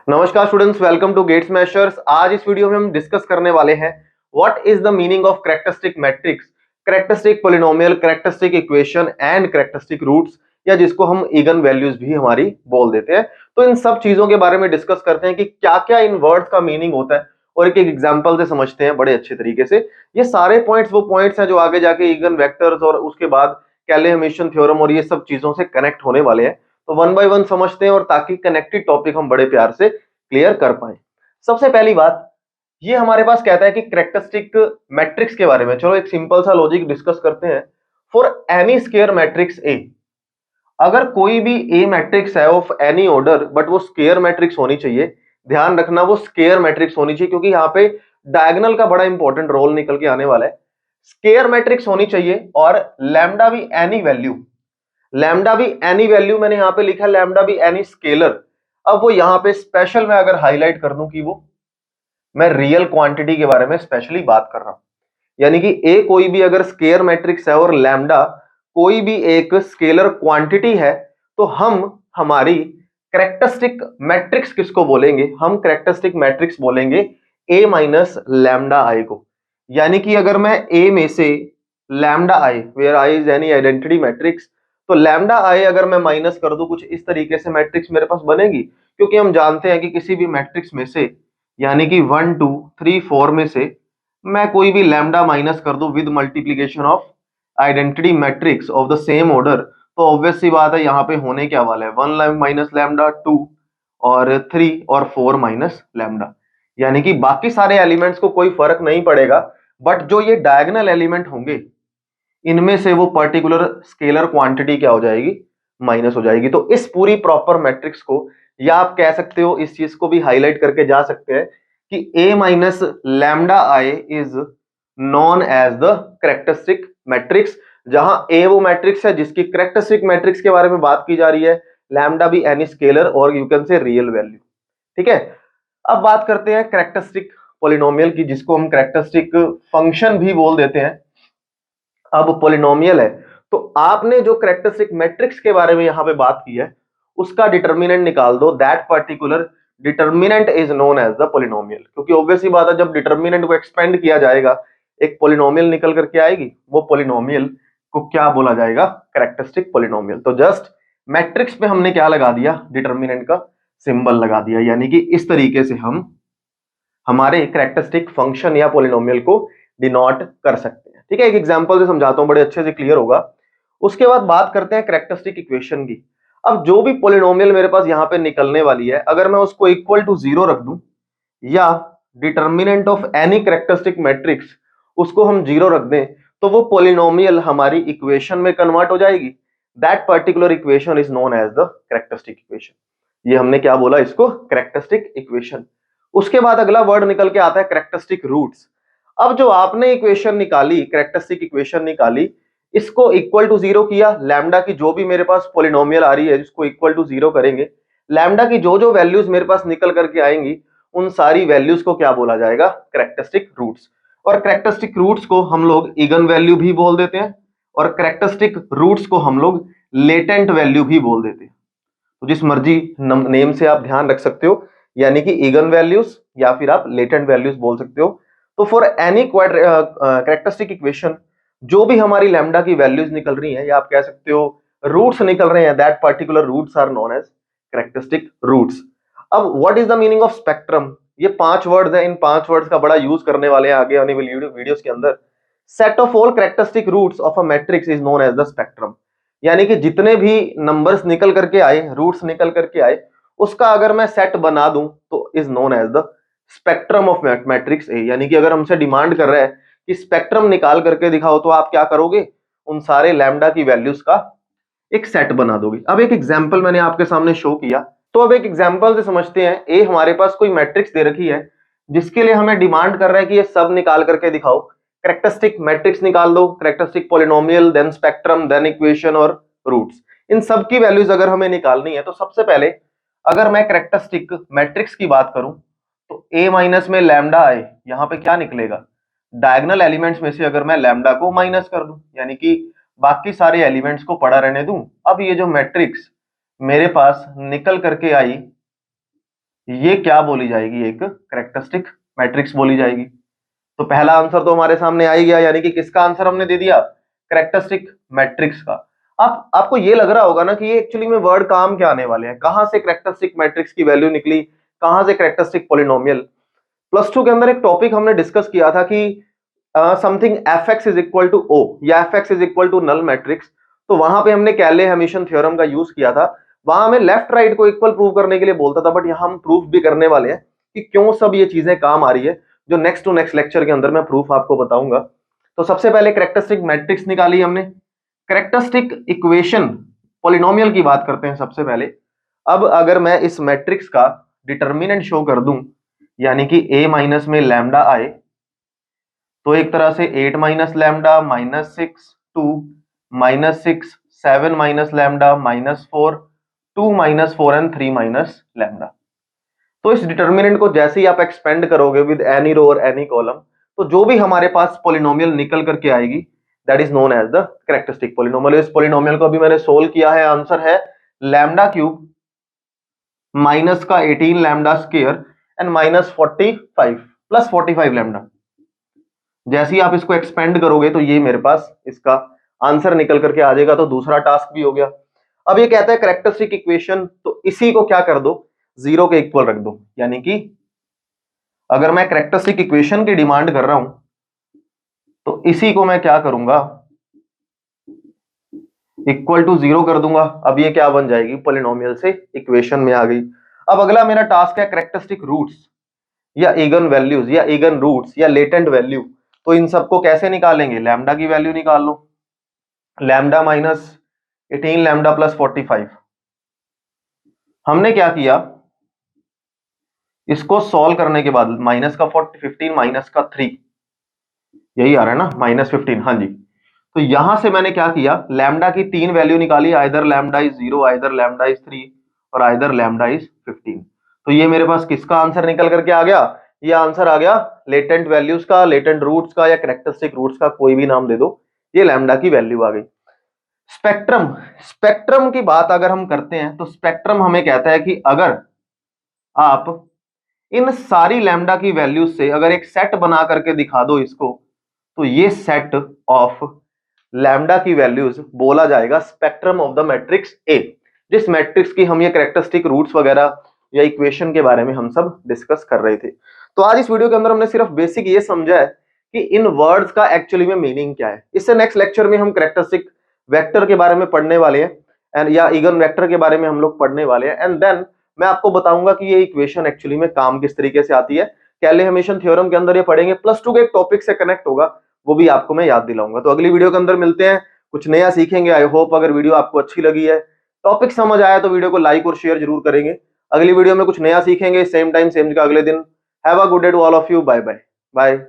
नमस्कार students, welcome to Gate Smashers. आज इस वीडियो में हम डिस्कस करने वाले हैं what is the meaning of characteristic matrix, characteristic polynomial, characteristic equation and characteristic roots, या जिसको हम इगन वैल्यूज भी हमारी बोल देते हैं। तो इन सब चीजों के बारे में डिस्कस करते हैं कि क्या क्या इन वर्ड्स का मीनिंग होता है और एक एक एग्जांपल से समझते हैं बड़े अच्छे तरीके से। ये सारे पॉइंट्स वो पॉइंट्स हैं जो आगे जाके इगन वेक्टर्स और उसके बाद कैले-हैमिल्टन थ्योरम और ये सब चीजों से कनेक्ट होने वाले हैं। तो वन बाय वन समझते हैं और ताकि कनेक्टेड टॉपिक हम बड़े प्यार से क्लियर कर पाए। सबसे पहली बात, ये हमारे पास कहता है कि कैरेक्टरिस्टिक मैट्रिक्स के बारे में। चलो एक सिंपल सा लॉजिक डिस्कस करते हैं। For N E square matrix A, अगर कोई भी ए मैट्रिक्स है ऑफ एनी ऑर्डर बट वो स्क्वायर मैट्रिक्स होनी चाहिए। ध्यान रखना वो स्क्वायर मैट्रिक्स होनी चाहिए क्योंकि यहाँ पे डायगोनल का बड़ा इंपॉर्टेंट रोल निकल के आने वाला है। स्क्वायर मैट्रिक्स होनी चाहिए और लैम्डा भी एनी वैल्यू, लैम्डा भी एनी वैल्यू मैंने यहाँ पे लिखा है, लैम्डा भी एनी स्केलर। अब वो यहाँ पे स्पेशल मैं अगर हाईलाइट कर दूं कि वो मैं रियल क्वांटिटी के बारे में स्पेशली बात कर रहा हूं, यानी कि ए कोई भी अगर स्केलर मैट्रिक्स है और लैम्डा कोई भी एक स्केलर क्वांटिटी है, तो हम हमारी कैरेक्टरिस्टिक मैट्रिक्स किसको बोलेंगे? हम कैरेक्टरिस्टिक मैट्रिक्स बोलेंगे ए माइनस लैम्डा आई को। यानी कि अगर मैं ए में से lambda I, where I is any identity matrix, तो लैम्डा आई अगर मैं माइनस कर दूं, कुछ इस तरीके से मैट्रिक्स मेरे पास बनेगी। क्योंकि हम जानते हैं कि किसी भी मैट्रिक्स में से, यानी कि 1 2 3 4 में से मैं कोई भी लैम्डा माइनस कर दूं with multiplication of identity matrix of the same order, तो ऑब्वियस सी बात है यहाँ पे होने क्या वाला है, 1 माइनस लैम्डा 2 और 3 और 4 माइनस लैम्डा। यानी कि बाकी सारे एलिमेंट्स को कोई फर्क नहीं पड़ेगा, बट जो ये डायगोनल एलिमेंट होंगे इनमें से वो पर्टिकुलर स्केलर क्वांटिटी क्या हो जाएगी? माइनस हो जाएगी। तो इस पूरी प्रॉपर मैट्रिक्स को, या आप कह सकते हो इस चीज को भी हाईलाइट करके जा सकते हैं कि a minus lambda I is known as the characteristic matrix. जहां a वो मैट्रिक्स है जिसकी कैरेक्टरिस्टिक मैट्रिक्स के बारे में बात की जा रही है, लैम्डा भी एनी स्केलर और you can say real value. ठीक है, अब बात करते हैं कैरेक्टरिस्टिक पॉलिनोमियल की, जिसको हम कैरेक्टरिस्टिक फंक्शन भी बोल देते हैं। अब पॉलिनोमियल है तो आपने जो कैरेक्टरिस्टिक मैट्रिक्स के बारे में यहां पे बात की है उसका डिटर्मिनेंट निकाल दो। That particular determinant is known as the polynomial. क्योंकि ऑब्वियसली बात है, जब डिटर्मिनेंट को एक्सपेंड किया जाएगा एक पॉलिनोमियल निकल करके आएगी, वो पॉलिनोमियल को क्या बोला जाएगा? Characteristic polynomial. तो जस्ट मैट्रिक्स पे हमने क्या लगा दिया? डिटर्मिनेंट का सिंबल लगा दिया। यानी कि इस तरीके से हम हमारे कैरेक्टरिस्टिक फंक्शन या पॉलिनोमियल को डिनोट कर सकते हैं। ठीक है, एक एग्जांपल से समझाता हूं, बड़े अच्छे से क्लियर होगा। उसके बाद बात करते हैं कैरेक्टरिस्टिक इक्वेशन की। अब जो भी पॉलिनोमियल मेरे पास यहां पे निकलने वाली है, अगर मैं उसको इक्वल टू 0 रख दूं, या determinant of any characteristic matrix उसको हम 0 रख दें, तो वो पॉलिनोमियल हमारी इक्वेशन में कन्वर्ट हो जाएगी। That particular equation is known as the characteristic equation. ये हमने क्या बोला? इसको कैरेक्टरिस्टिक इक्वेशन। उसके बाद अगला वर्ड निकल के आता है कैरेक्टरिस्टिक रूट्स। अब जो आपने इक्वेशन निकाली, कैरेक्टरिस्टिक इक्वेशन निकाली, इसको इक्वल टू 0 किया, लैम्डा की जो भी मेरे पास पॉलिनोमियल आ रही है जिसको इक्वल टू 0 करेंगे, लैम्डा की जो जो वैल्यूज मेरे पास निकल करके आएंगी उन सारी वैल्यूज को क्या बोला जाएगा? Characteristic roots. और कैरेक्टरिस्टिक रूट्स को हम लोग इगन वैल्यू भी बोल देते हैं और कैरेक्टरिस्टिक रूट्स को हम लोग लेटेंट वैल्यू भी बोल देते हैं। तो जिस मर्जी नेम से आप ध्यान रख सकते हो, यानी कि इगन वैल्यूज या फिर आप लेटेंट वैल्यूज बोल सकते हो। तो फॉर एनी कैरेक्टरिस्टिक इक्वेशन जो भी हमारी लैम्डा की वैल्यूज निकल रही हैं, या आप कह सकते हो रूट्स निकल रहे हैं, that particular roots are known as characteristic roots. अब what is the meaning of spectrum? ये 5 वर्ड्स हैं, इन 5 वर्ड्स का बड़ा यूज करने वाले हैं आगे आने वाली वीडियोस के अंदर। Set of all characteristic roots of a matrix is known as the spectrum. यानी कि जितने भी नंबर्स निकल करके आए, रूट्स निकल करके आए, उसका अगर मैं सेट बना दूं तो is known as the spectrum of matrix A. यानी कि अगर हमसे डिमांड कर रहा है कि स्पेक्ट्रम निकाल करके दिखाओ, तो आप क्या करोगे? उन सारे लैम्डा की वैल्यूज का एक सेट बना दोगे। अब एक एग्जांपल मैंने आपके सामने शो किया, तो अब एक एग्जांपल से समझते हैं। ए हमारे पास कोई मैट्रिक्स दे रखी है जिसके लिए हमें डिमांड कर रहा है कि ये सब निकाल करके दिखाओ। कैरेक्टरिस्टिक मैट्रिक्स निकाल दो, characteristic polynomial, then spectrum, then equation और रूट्स। इन सब की वैल्यूज अगर हमें निकालनी है, तो सबसे पहले अगर मैं कैरेक्टरिस्टिक मैट्रिक्स की बात करूं, तो ए माइनस में लैम्डा आई, यहां पे क्या निकलेगा? डायगोनल एलिमेंट्स में से अगर मैं लैम्डा को माइनस कर दूं, यानी कि बाकी सारे एलिमेंट्स को पड़ा रहने दूं, अब ये जो मैट्रिक्स मेरे पास निकल करके आई ये क्या बोली जाएगी, एक कैरेक्टरिस्टिक मैट्रिक्स बोली जाएगी। तो पहला आंसर तो हमारे सामने आ ही गया, यानी कि किसका आंसर हमने दे दिया, कैरेक्टरिस्टिक मैट्रिक्स का। आपको ये लग रहा होगा ना कि ये एक्चुअली में वर्ड काम क्या आने वाले हैं, कहां से कैरेक्टरिस्टिक मैट्रिक्स की वैल्यू निकली, कहां से कैरेक्टरिस्टिक पॉलिनोमियल। प्लस टू के अंदर एक टॉपिक हमने डिस्कस किया था कि something F X is equal to O या F X is equal to null matrix. तो वहां पे हमने कैले हेमिशन थ्योरम का यूज किया था। वहां हमें लेफ्ट राइट को इक्वल प्रूव करने के लिए बोलता था, बट यहां हम प्रूफ भी करने वाले हैं कि क्यों सब ये चीजें काम आ रही है, जो नेक्स्ट टू नेक्स्ट लेक्चर के अंदर मैं प्रूफ आपको बताऊंगा। तो सबसे पहले कैरेक्टरिस्टिक मैट्रिक्स निकाली हमने। कैरेक्टरिस्टिक इक्वेशन पॉलिनोमियल की बात करते हैं सबसे पहले। अब अगर मैं इस मैट्रिक्स का डिटर्मिनेंट शो कर दूं, यानी कि a माइनस में लैम्डा आए, तो एक तरह से 8 minus lambda -6 2 -6 7 minus lambda -4 2 -4 and 3 minus lambda. तो इस डिटर्मिनेंट को जैसे ही आप एक्सपेंड करोगे विद एनी रो और एनी कॉलम, तो जो भी हमारे पास पॉलिनोमियल निकल करके आएगी, that is known as the characteristic polynomial. इस पॉलिनोमियल को अभी मैंने सोल्व किया है, आंसर है लैम्डा क्यूब माइनस का 18 lambda square and -45 plus 45 lambda. जैसे ही आप इसको एक्सपेंड करोगे तो ये मेरे पास इसका आंसर निकल करके आ जाएगा। तो दूसरा टास्क भी हो गया। अब ये कहता है कैरेक्टरिस्टिक इक्वेशन, तो इसी को क्या कर दो, जीरो के इक्वल रख दो। यानी कि अगर मैं कैरेक्टरिस्टिक इक्वेशन की डिमांड कर रहा हूं, तो इसी को मैं क्या करूंगा, इक्वल टू जीरो कर दूंगा। अब ये क्या बन जाएगी, पॉलिनोमियल से इक्वेशन में आ गई। अब अगला मेरा टास्क है कैरेक्टरिस्टिक रूट्स या इगन वैल्यूज या इगन रूट्स या लेटेंट वैल्यू। तो इन सबको कैसे निकालेंगे, लैम्डा की वैल्यू निकाल लो। Lambda minus 18 lambda plus 45। हमने क्या किया, इसको सॉल्व करने के बाद माइनस का 15 माइनस का 3, यही आ रहा है ना -15, हाँ जी। तो यहां से मैंने क्या किया, लैम्डा की 3 वैल्यू निकाली, either lambda is 0, either lambda is 3 और आइदर लैम्डा इज 15। तो ये मेरे पास किसका आंसर निकल करके आ गया, ये आंसर आ गया लेटेंट वैल्यूज का, लेटेंट रूट्स का या कैरेक्टरिस्टिक रूट्स का, कोई भी नाम दे दो। ये लैम्डा की वैल्यू आ गई। स्पेक्ट्रम, स्पेक्ट्रम की बात अगर हम करते हैं तो स्पेक्ट्रम हमें कहता है कि अगर आप इन सारी लैम्डा की वैल्यूज से अगर एक सेट बना करके दिखा दो इसको, तो ये सेट ऑफ लैम्डा की वैल्यूज बोला जाएगा spectrum of the matrix A. जिस मैट्रिक्स की हम ये कैरेक्टरिस्टिक रूट्स वगैरह या इक्वेशन के बारे में हम सब डिस्कस कर रहे थे। तो आज इस वीडियो के अंदर हमने सिर्फ बेसिक ये समझा है कि इन वर्ड्स का एक्चुअली में मीनिंग क्या है। इससे नेक्स्ट लेक्चर में हम कैरेक्टरिस्टिक वेक्टर के बारे में पढ़ने वाले हैं एंड या इगन वेक्टर के बारे में हम लोग पढ़ने वाले हैं। एंड देन मैं आपको बताऊंगा कि ये इक्वेशन एक्चुअली में काम किस तरीके से आती है। कैले हेमिशन थ्योरम के अंदर ये पढ़ेंगे, प्लस टू के एक टॉपिक से कनेक्ट होगा, वो भी आपको मैं याद दिलाऊंगा। तो अगली वीडियो के अंदर मिलते हैं, कुछ नया सीखेंगे। आई होप अगर वीडियो आपको अच्छी लगी है, टॉपिक समझ आया, तो वीडियो को लाइक और शेयर जरूर करेंगे। अगली वीडियो में कुछ नया सीखेंगे, सेम टाइम सेम जगह अगले दिन। Have a good day to all of you, bye bye bye.